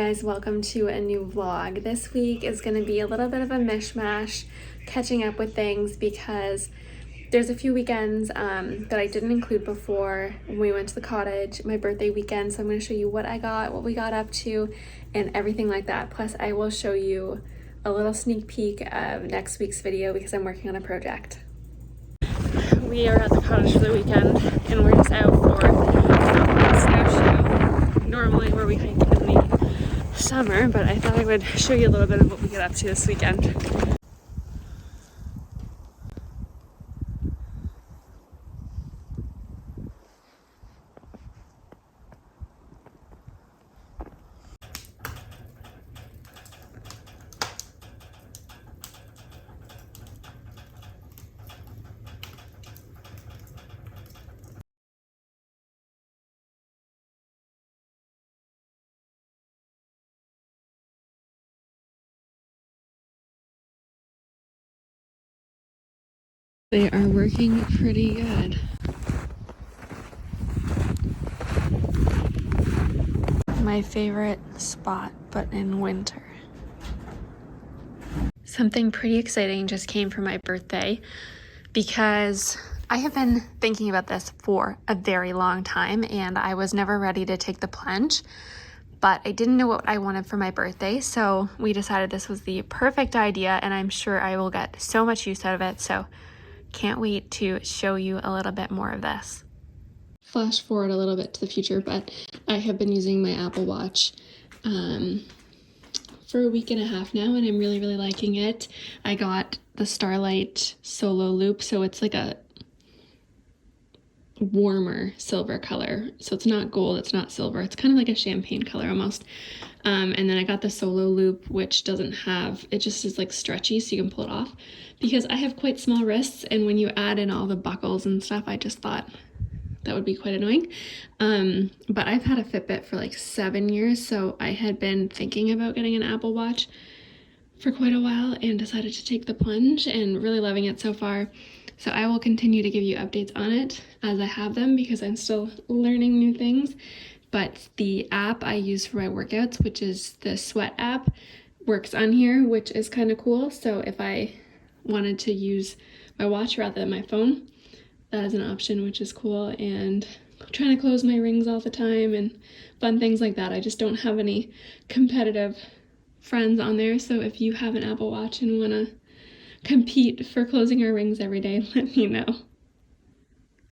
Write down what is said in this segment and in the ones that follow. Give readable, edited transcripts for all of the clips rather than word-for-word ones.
guys, welcome to a new vlog. This week is going to be a little bit of a mishmash, catching up with things because there's a few weekends that I didn't include before when we went to the cottage, my birthday weekend. So I'm going to show you what I got, what we got up to, and everything like that. Plus I will show you a little sneak peek of next week's video because I'm working on a project. We are at the cottage for the weekend and we're just out for a snowshoe. Normally where we hike in the summer, but I thought I would show you a little bit of what we get up to this weekend. They are working pretty good. My favorite spot, but in winter. Something pretty exciting just came for my birthday because I have been thinking about this for a very long time and I was never ready to take the plunge, but I didn't know what I wanted for my birthday, so we decided this was the perfect idea and I'm sure I will get so much use out of it, so can't wait to show you a little bit more of this. Flash forward a little bit to the future, but I have been using my Apple Watch for a week and a half now and I'm really liking it. I got the Starlight Solo Loop, so it's like a warmer silver color. So it's not gold, it's not silver, it's kind of like a champagne color almost. And then I got the Solo Loop, which doesn't have, it just is like stretchy so you can pull it off. Because I have quite small wrists and when you add in all the buckles and stuff, I just thought that would be quite annoying. But I've had a Fitbit for like 7 years, so I had been thinking about getting an Apple Watch for quite a while and decided to take the plunge and really loving it so far. So I will continue to give you updates on it as I have them because I'm still learning new things. But the app I use for my workouts, which is the Sweat app, works on here, which is kind of cool. So if I wanted to use my watch rather than my phone, that is an option, which is cool. And I'm trying to close my rings all the time and fun things like that. I just don't have any competitive friends on there, so if you have an Apple Watch and want to compete for closing your rings every day, let me know.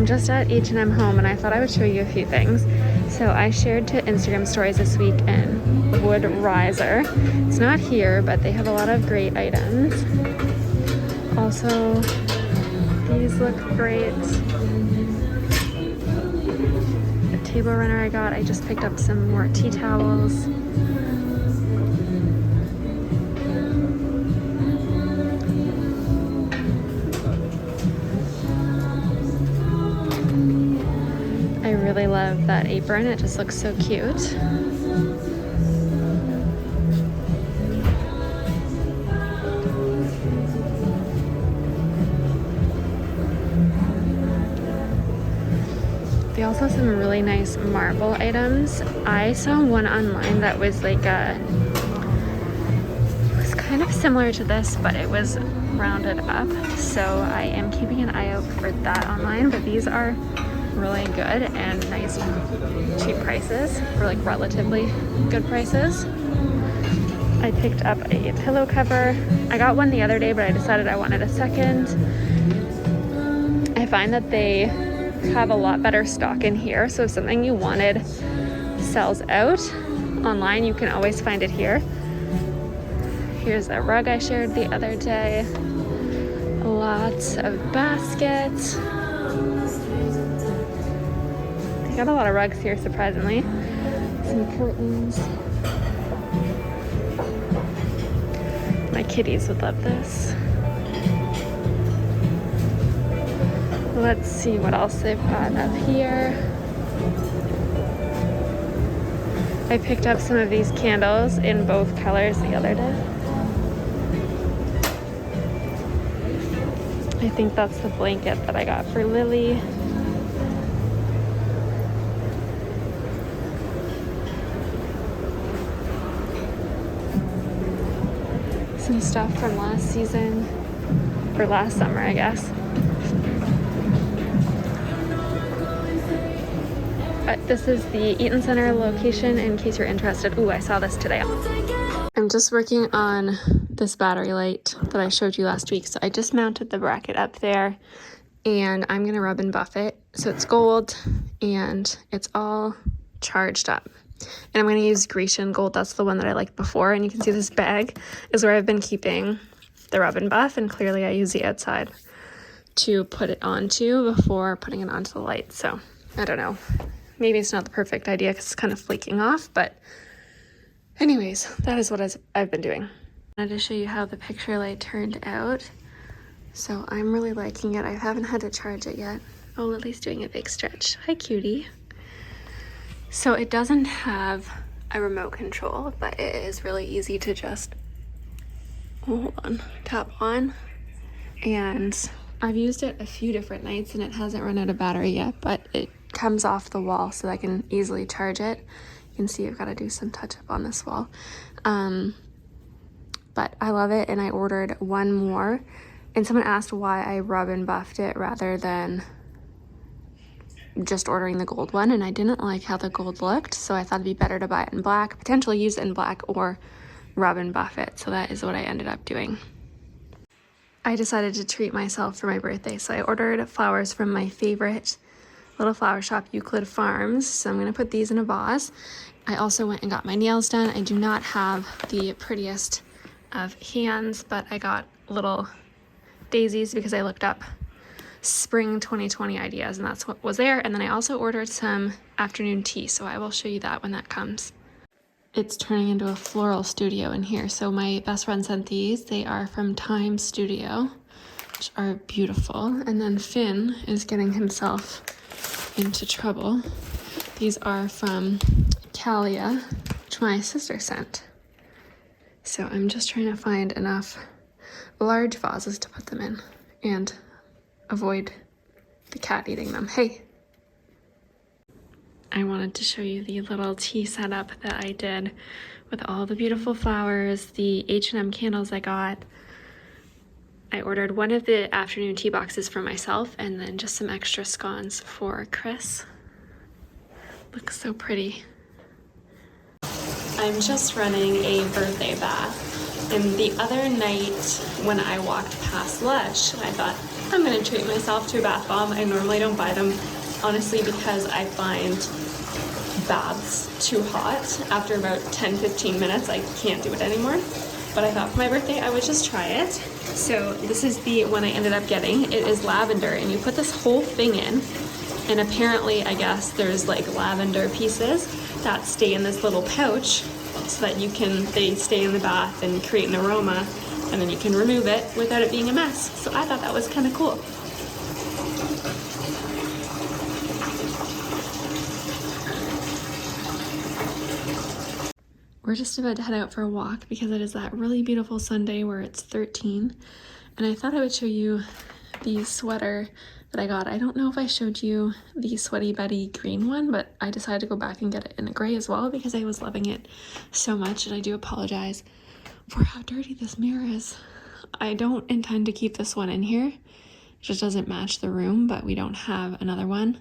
I'm just at H&M Home and I thought I would show you a few things. So I shared to Instagram stories this week in Wood Riser. It's not here, but they have a lot of great items. Also, these look great. The table runner I got, I just picked up some more tea towels. I really love that apron, it just looks so cute. They also have some really nice marble items. I saw one online that was like it was kind of similar to this, but it was rounded up. So I am keeping an eye out for that online, but these are really good and nice cheap prices, or like relatively good prices. I picked up a pillow cover. I got one the other day, but I decided I wanted a second. I find that they have a lot better stock in here, so if something you wanted sells out online, you can always find it here. Here's a rug I shared the other day. Lots of baskets. They got a lot of rugs here, surprisingly. Some curtains. My kitties would love this. Let's see what else they've got up here. I picked up some of these candles in both colors the other day. I think that's the blanket that I got for Lily. some stuff from last season, or last summer, I guess. But this is the Eaton Center location in case you're interested. Ooh, I saw this today. I'm just working on this battery light that I showed you last week. So I just mounted the bracket up there and I'm gonna rub and buff it. So it's gold and it's all charged up. And I'm gonna use Grecian gold. That's the one that I liked before. And you can see this bag is where I've been keeping the rub and buff, and clearly I use the outside to put it onto before putting it onto the light. So I don't know. Maybe it's not the perfect idea because it's kind of flaking off, but anyways, that is what I've been doing. I wanted to show you how the picture light turned out. So I'm really liking it. I haven't had to charge it yet. Oh, Lily's doing a big stretch. Hi, cutie. So it doesn't have a remote control, but it is really easy to just, hold on, tap on. And I've used it a few different nights and it hasn't run out of battery yet, but it comes off the wall so I can easily charge it. You can see I've got to do some touch up on this wall. But I love it, and I ordered one more. And someone asked why I rub and buffed it rather than just ordering the gold one, and I didn't like how the gold looked, so I thought it'd be better to buy it in black, potentially use it in black or rub and buff it. So that is what I ended up doing. I decided to treat myself for my birthday, so I ordered flowers from my favorite little flower shop, Euclid Farms. So I'm gonna put these in a vase. I also went and got my nails done. I do not have the prettiest of hands, but I got little daisies because I looked up spring 2020 ideas and that's what was there. And then I also ordered some afternoon tea, so I will show you that when that comes. It's turning into a floral studio in here. So my best friend sent these. They are from Time Studio, which are beautiful. And then Finn is getting himself into trouble. These are from Calia, which my sister sent. So I'm just trying to find enough large vases to put them in and avoid the cat eating them. Hey! I wanted to show you the little tea setup that I did with all the beautiful flowers, the H&M candles I got. I ordered one of the afternoon tea boxes for myself and then just some extra scones for Chris. Looks so pretty. I'm just running a birthday bath, and the other night when I walked past Lush, I thought, I'm gonna treat myself to a bath bomb. I normally don't buy them, honestly, because I find baths too hot. After about 10-15 minutes, I can't do it anymore. But I thought for my birthday, I would just try it. So this is the one I ended up getting. It is lavender, and you put this whole thing in, and apparently, I guess, there's like lavender pieces that stay in this little pouch so that they stay in the bath and create an aroma, and then you can remove it without it being a mess. So I thought that was kind of cool. We're just about to head out for a walk because it is that really beautiful Sunday where it's 13. And I thought I would show you the sweater that I got. I don't know if I showed you the Sweaty Betty green one, but I decided to go back and get it in a gray as well because I was loving it so much. And I do apologize for how dirty this mirror is. I don't intend to keep this one in here. It just doesn't match the room, but we don't have another one.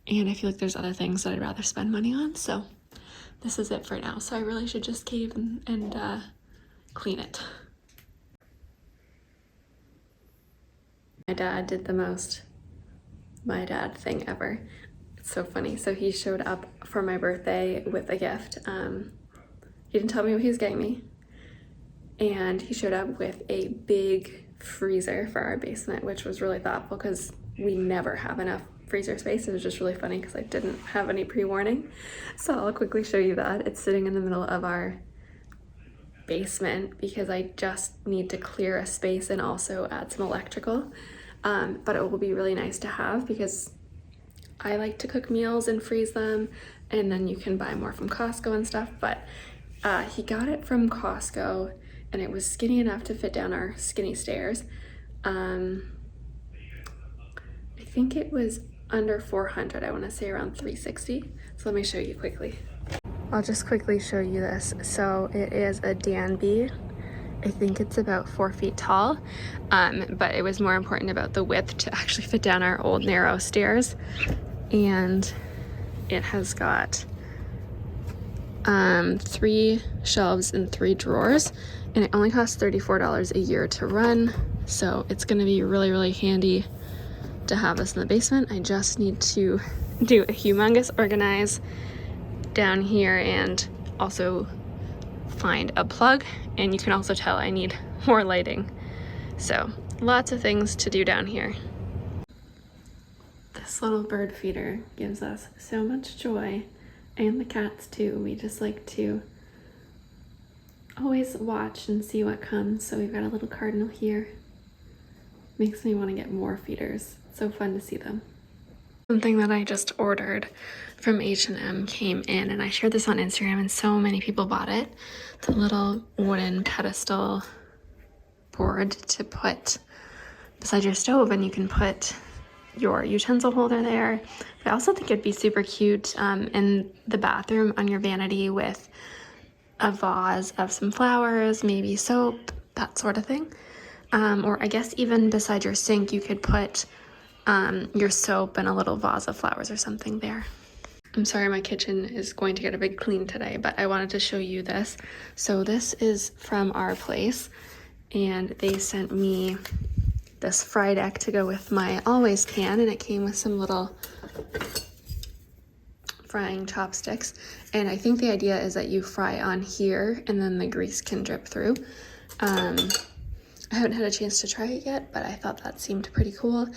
And I feel like there's other things that I'd rather spend money on. So this is it for now. So I really should just cave and clean it. My dad did the most my dad thing ever. It's so funny. So he showed up for my birthday with a gift. He didn't tell me what he was getting me. And he showed up with a big freezer for our basement, which was really thoughtful because we never have enough freezer space. It was just really funny because I didn't have any pre-warning. So I'll quickly show you that. It's sitting in the middle of our basement because I just need to clear a space and also add some electrical. But it will be really nice to have because I like to cook meals and freeze them, and then you can buy more from Costco and stuff. But he got it from Costco and it was skinny enough to fit down our skinny stairs. I think it was under 400. I want to say around 360. So let me show you quickly. I'll just quickly show you this. So it is a Danby, I think it's about 4 feet tall, but it was more important about the width to actually fit down our old narrow stairs. And it has got 3 shelves and 3 drawers, and it only costs $34 a year to run, so it's going to be really, really handy to have this in the basement. I just need to do a humongous organize down here and also find a plug, and you can also tell I need more lighting. So lots of things to do down here. This little bird feeder gives us so much joy, and the cats too. We just like to always watch and see what comes. So we've got a little cardinal here. Makes me want to get more feeders. It's so fun to see them. Something that I just ordered from H&M came in, and I shared this on Instagram and so many people bought it. The little wooden pedestal board to put beside your stove, and you can put your utensil holder there. But I also think it'd be super cute in the bathroom on your vanity with a vase of some flowers, maybe soap, that sort of thing. Or I guess even beside your sink you could put your soap and a little vase of flowers or something there. I'm sorry my kitchen is going to get a big clean today, but I wanted to show you this. So this is from our place, and they sent me this fry deck to go with my always pan, and it came with some little frying chopsticks. And I think the idea is that you fry on here and then the grease can drip through. I haven't had a chance to try it yet, but I thought that seemed pretty cool.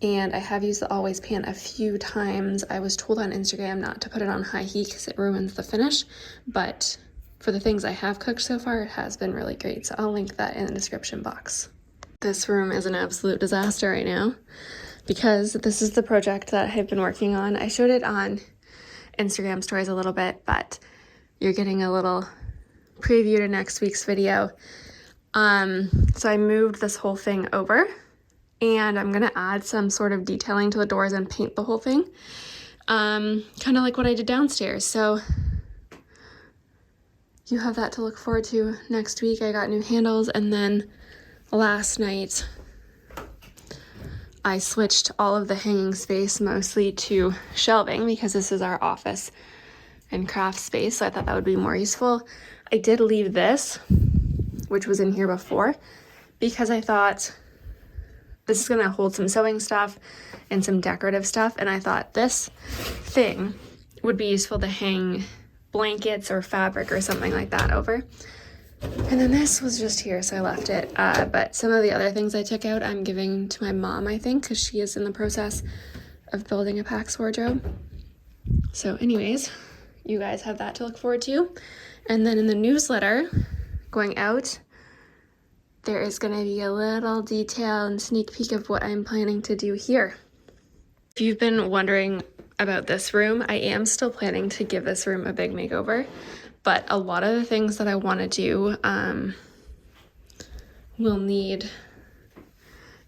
And I have used the always pan a few times. I was told on Instagram not to put it on high heat because it ruins the finish, but for the things I have cooked so far, it has been really great. So I'll link that in the description box. This room is an absolute disaster right now because this is the project that I've been working on. I showed it on Instagram stories a little bit, but you're getting a little preview to next week's video. So I moved this whole thing over, and I'm gonna add some sort of detailing to the doors and paint the whole thing. Kind of like what I did downstairs. So you have that to look forward to next week. I got new handles, and then last night I switched all of the hanging space mostly to shelving because this is our office and craft space, so I thought that would be more useful. I did leave this, which was in here before, because I thought this is gonna hold some sewing stuff and some decorative stuff, and I thought this thing would be useful to hang blankets or fabric or something like that over. And then this was just here, so I left it. But some of the other things I took out, I'm giving to my mom, I think, because she is in the process of building a PAX wardrobe. So anyways, you guys have that to look forward to. And then in the newsletter going out, there is going to be a little detail and sneak peek of what I'm planning to do here. If you've been wondering about this room, I am still planning to give this room a big makeover, but a lot of the things that I want to do will need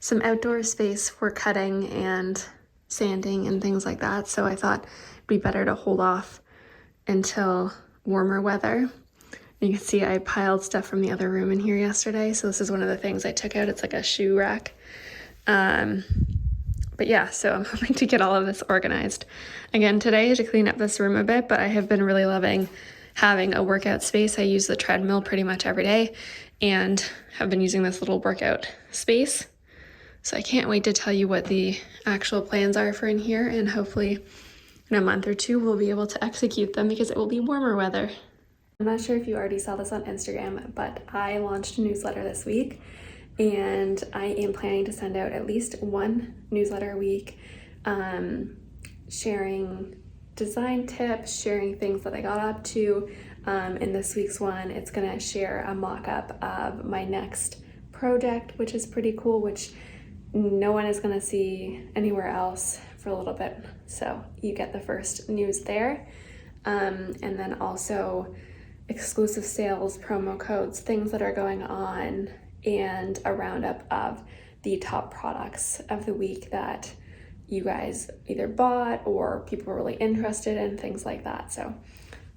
some outdoor space for cutting and sanding and things like that, so I thought it'd be better to hold off until warmer weather. You can see I piled stuff from the other room in here yesterday, so this is one of the things I took out. It's like a shoe rack. But yeah, so I'm hoping to get all of this organized. Again, today to clean up this room a bit, but I have been really loving having a workout space. I use the treadmill pretty much every day and have been using this little workout space. So I can't wait to tell you what the actual plans are for in here, and hopefully in a month or two we'll be able to execute them because it will be warmer weather. I'm not sure if you already saw this on Instagram, but I launched a newsletter this week, and I am planning to send out at least one newsletter a week, sharing design tips, sharing things that I got up to. In this week's one, it's gonna share a mock-up of my next project, which is pretty cool, which no one is gonna see anywhere else for a little bit. So you get the first news there. And then also exclusive sales, promo codes, things that are going on, and a roundup of the top products of the week that you guys either bought or people were really interested in, things like that. So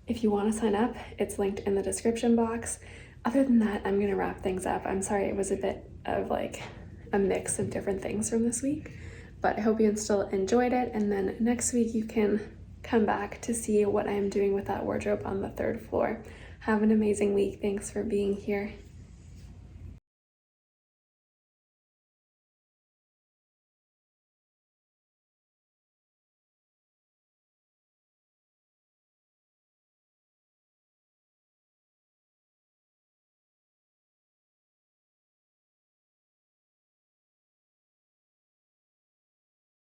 if you want to sign up, it's linked in the description box. other than that, I'm gonna wrap things up. I'm sorry it was a bit of like a mix of different things from this week, but I hope you still enjoyed it. And then next week you can come back to see what I'm doing with that wardrobe on the 3rd floor. Have an amazing week. Thanks for being here.